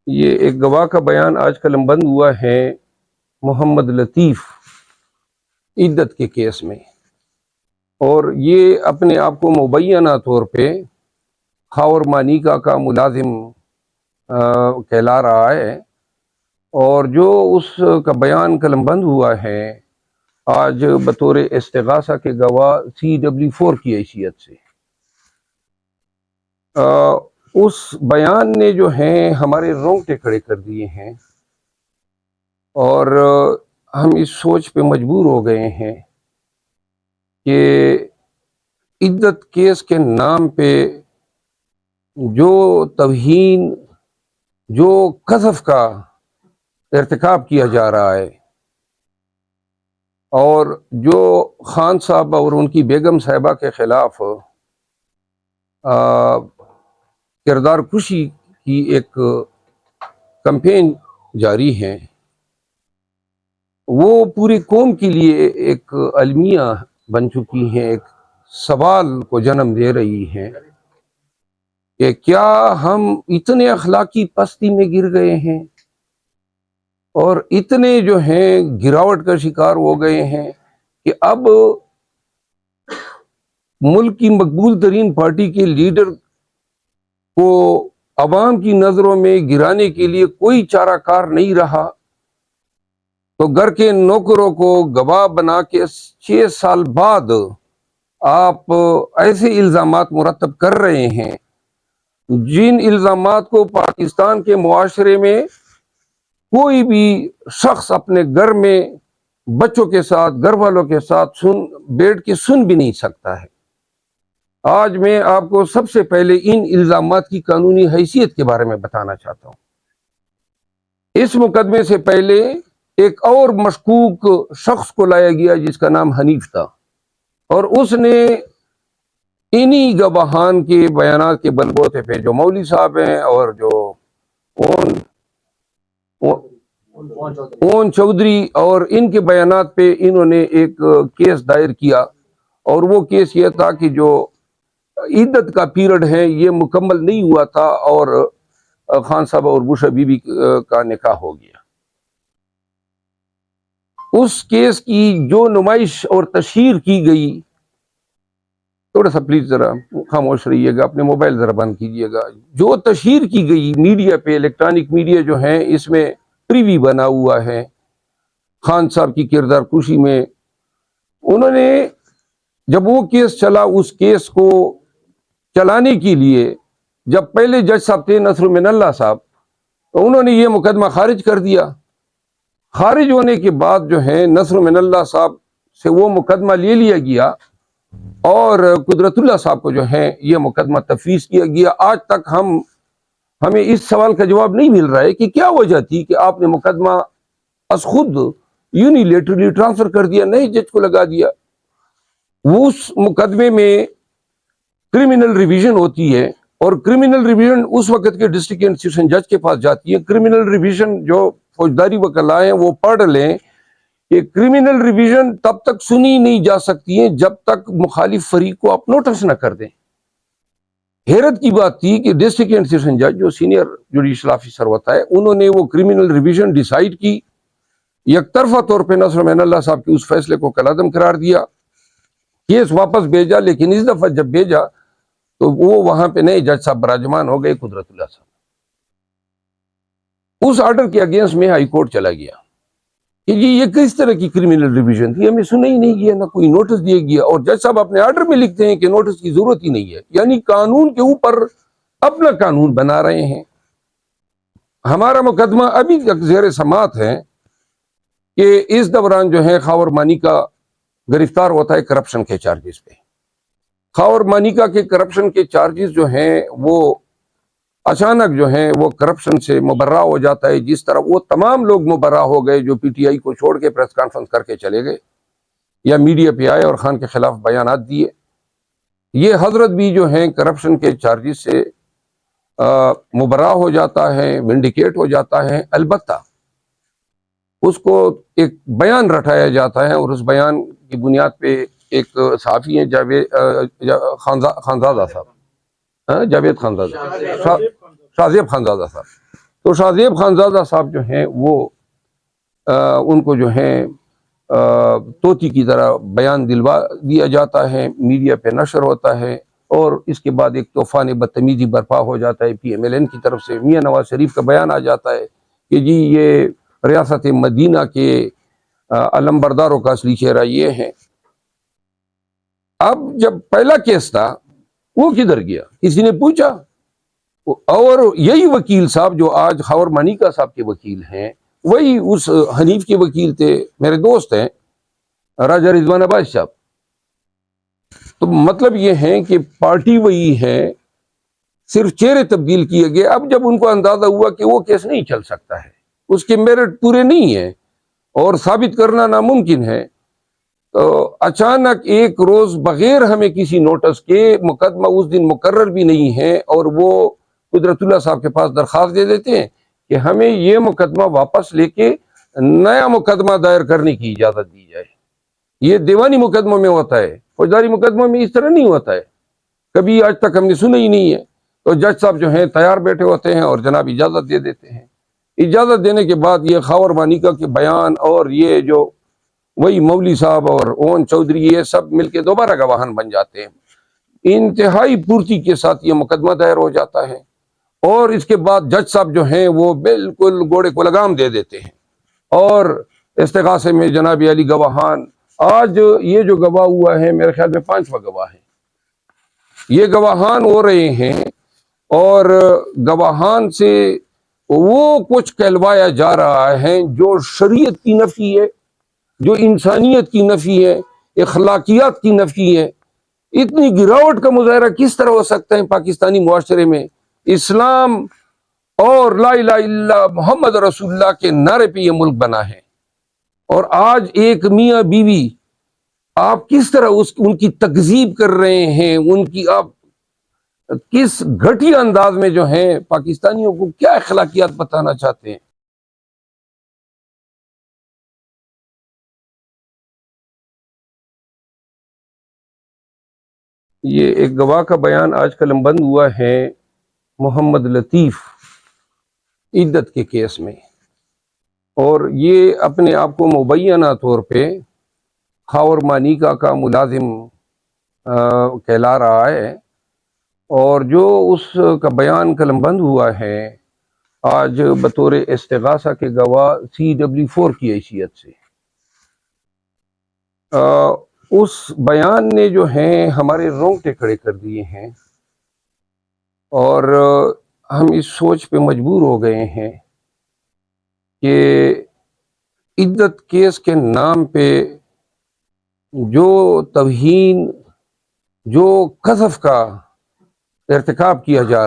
یہ ایک گواہ کا بیان آج قلم بند ہوا ہے محمد لطیف عدت کے کیس میں، اور یہ اپنے آپ کو مبینہ طور پہ خاور مانیکا کا ملازم کہلا رہا ہے، اور جو اس کا بیان قلم بند ہوا ہے آج بطور استغاثہ کے گواہ CW4 کی حیثیت سے، اس بیان نے جو ہیں ہمارے رونگٹے کھڑے کر دیے ہیں، اور ہم اس سوچ پہ مجبور ہو گئے ہیں کہ عدت کیس کے نام پہ جو توہین، جو قذف کا ارتکاب کیا جا رہا ہے، اور جو خان صاحب اور ان کی بیگم صاحبہ کے خلاف کردار کشی کی ایک کمپین جاری ہے، وہ پوری قوم کے لیے ایک المیہ بن چکی ہیں، ایک سوال کو جنم دے رہی ہیں کہ کیا ہم اتنے اخلاقی پستی میں گر گئے ہیں اور اتنے جو ہیں گراوٹ کا شکار ہو گئے ہیں کہ اب ملک کی مقبول ترین پارٹی کے لیڈر کو عوام کی نظروں میں گرانے کے لیے کوئی چارہ کار نہیں رہا، تو گھر کے نوکروں کو گواہ بنا کے 6 سال بعد آپ ایسے الزامات مرتب کر رہے ہیں جن الزامات کو پاکستان کے معاشرے میں کوئی بھی شخص اپنے گھر میں بچوں کے ساتھ، گھر والوں کے ساتھ بیٹھ کے سن بھی نہیں سکتا ہے۔ آج میں آپ کو سب سے پہلے ان الزامات کی قانونی حیثیت کے بارے میں بتانا چاہتا ہوں۔ اس مقدمے سے پہلے ایک اور مشکوک شخص کو لایا گیا جس کا نام حنیف تھا، اور اس نے انہی گواہان کے بیانات کے بلبوتے پہ، جو مولوی صاحب ہیں اور جو اون چودھری، اور ان کے بیانات پہ انہوں نے ایک کیس دائر کیا، اور وہ کیس یہ تھا کہ جو عدت کا پیریڈ ہے یہ مکمل نہیں ہوا تھا اور خان صاحب اور بشرا بی بی کا نکاح ہو گیا۔ اس کیس کی جو نمائش اور تشہیر کی گئی، تھوڑا سا پلیز ذرا خاموش رہیے گا، اپنے موبائل ذرا بند کیجیے گا، جو تشہیر کی گئی میڈیا پہ، الیکٹرانک میڈیا جو ہیں، اس میں پریوی بنا ہوا ہے خان صاحب کی کردار کشی میں۔ انہوں نے جب وہ کیس چلا، اس کیس کو چلانے کے لیے جب پہلے جج صاحب تھے نصر من اللہ صاحب، تو انہوں نے یہ مقدمہ خارج کر دیا۔ خارج ہونے کے بعد جو ہے نصر من اللہ صاحب سے وہ مقدمہ لے لیا گیا، اور قدرت اللہ صاحب کو جو ہے یہ مقدمہ تفویض کیا گیا۔ آج تک ہمیں اس سوال کا جواب نہیں مل رہا ہے کہ کیا وجہ تھی کہ آپ نے مقدمہ از خود یونیلیٹرلی ٹرانسفر کر دیا، نئے جج کو لگا دیا۔ اس مقدمے میں کرمنل ریویژن ہوتی ہے، اور کرمنل ریویژن اس وقت کے ڈسٹرکٹ اینڈ سیشن جج کے پاس جاتی ہے۔ کرمنل ریویژن جو فوجداری وکلاء ہیں وہ پڑھ لیں کہ کرمنل ریویژن تب تک سنی نہیں جا سکتی ہے جب تک مخالف فریق کو آپ نوٹس نہ کر دیں۔ حیرت کی بات تھی کہ ڈسٹرکٹ اینڈ سیشن جج جو سینئر جوڈیشل آفیسر ہوتا ہے، انہوں نے وہ کرمنل ریویژن ڈیسائیڈ کی، یک طرفہ طور پہ نصر من اللہ صاحب کے اس فیصلے کو کالعدم قرار دیا، کیس واپس بھیجا، لیکن اس دفعہ جب بھیجا تو وہ وہاں پہ نئے جج صاحب براجمان ہو گئے، قدرت اللہ صاحب۔ اس آرڈر کے اگینسٹ میں ہائی کورٹ چلا گیا کہ یہ کس طرح کی کرمنل ریویژن تھی، ہمیں سنا ہی نہیں گیا، نہ کوئی نوٹس دیا گیا، اور جج صاحب اپنے آرڈر میں لکھتے ہیں کہ نوٹس کی ضرورت ہی نہیں ہے، یعنی قانون کے اوپر اپنا قانون بنا رہے ہیں۔ ہمارا مقدمہ ابھی تک زیر سماعت ہے کہ اس دوران جو ہے خاور مانیکا گرفتار ہوتا ہے کرپشن کے چارجز پہ۔ خاور مانیکا کے کرپشن کے چارجز جو ہیں وہ اچانک جو ہیں وہ کرپشن سے مبرہ ہو جاتا ہے، جس طرح وہ تمام لوگ مبرہ ہو گئے جو PTI کو چھوڑ کے پریس کانفرنس کر کے چلے گئے یا میڈیا پہ آئے اور خان کے خلاف بیانات دیے۔ یہ حضرت بھی جو ہیں کرپشن کے چارجز سے مبرہ ہو جاتا ہے، ونڈیکیٹ ہو جاتا ہے، البتہ اس کو ایک بیان رٹایا جاتا ہے، اور اس بیان کی بنیاد پہ ایک صحافی ہیں خانزادہ صاحب، جاوید خانزادہ، شاہ زیب خانزادہ صاحب، تو شاہزیب خانزادہ صاحب جو ہیں وہ ان کو جو ہے طوطی کی طرح بیان دلوا دیا جاتا ہے، میڈیا پہ نشر ہوتا ہے، اور اس کے بعد ایک طوفان بدتمیزی برپا ہو جاتا ہے پی ایم ایل این کی طرف سے۔ میاں نواز شریف کا بیان آ جاتا ہے کہ جی یہ ریاست مدینہ کے علمبرداروں کا اصلی چہرہ یہ ہے۔ اب جب پہلا کیس تھا وہ کدھر گیا؟ کسی نے پوچھا؟ اور یہی وکیل صاحب جو آج خاور مانیکا صاحب کے وکیل ہیں، وہی اس حنیف کے وکیل تھے، میرے دوست ہیں راجہ رضوان عباس صاحب۔ تو مطلب یہ ہے کہ پارٹی وہی ہے، صرف چہرے تبدیل کیے گئے۔ اب جب ان کو اندازہ ہوا کہ وہ کیس نہیں چل سکتا ہے، اس کے میرٹ پورے نہیں ہیں اور ثابت کرنا ناممکن ہے، تو اچانک ایک روز بغیر ہمیں کسی نوٹس کے، مقدمہ اس دن مقرر بھی نہیں ہے، اور وہ قدرت اللہ صاحب کے پاس درخواست دے دیتے ہیں کہ ہمیں یہ مقدمہ واپس لے کے نیا مقدمہ دائر کرنے کی اجازت دی جائے۔ یہ دیوانی مقدموں میں ہوتا ہے، فوجداری مقدموں میں اس طرح نہیں ہوتا ہے، کبھی آج تک ہم نے سنا ہی نہیں ہے۔ تو جج صاحب جو ہیں تیار بیٹھے ہوتے ہیں اور جناب اجازت دے دیتے ہیں۔ اجازت دینے کے بعد یہ خاور مانیکا کے بیان اور یہ جو وہی مولوی صاحب اور اون چودھری، یہ سب مل کے دوبارہ گواہان بن جاتے ہیں۔ انتہائی پورتی کے ساتھ یہ مقدمہ دائر ہو جاتا ہے، اور اس کے بعد جج صاحب جو ہیں وہ بالکل گھوڑے کو لگام دے دیتے ہیں، اور استغاثے میں جناب علی گواہان، آج یہ جو گواہ ہوا ہے میرے خیال میں 5واں گواہ ہے، یہ گواہان ہو رہے ہیں، اور گواہان سے وہ کچھ کہلوایا جا رہا ہے جو شریعت کی نفی ہے، جو انسانیت کی نفی ہے، اخلاقیات کی نفی ہے۔ اتنی گراوٹ کا مظاہرہ کس طرح ہو سکتا ہے پاکستانی معاشرے میں؟ اسلام اور لا الہ الا اللہ محمد رسول اللہ کے نعرے پہ یہ ملک بنا ہے، اور آج ایک میاں بیوی آپ کس طرح ان کی تکذیب کر رہے ہیں، ان کی آپ کس گھٹیا انداز میں جو ہیں پاکستانیوں کو کیا اخلاقیات بتانا چاہتے ہیں؟ یہ ایک گواہ کا بیان آج قلم بند ہوا ہے محمد لطیف عدت کے کیس میں، اور یہ اپنے آپ کو مبینہ طور پہ خاور مانیکا کا ملازم کہلا رہا ہے، اور جو اس کا بیان قلم بند ہوا ہے آج بطور استغاثہ کے گواہ CW4 کی حیثیت سے، اس بیان نے جو ہیں ہمارے رونگٹے کھڑے کر دیے ہیں، اور ہم اس سوچ پہ مجبور ہو گئے ہیں کہ عدت کیس کے نام پہ جو توہین، جو قذف کا ارتکاب کیا جا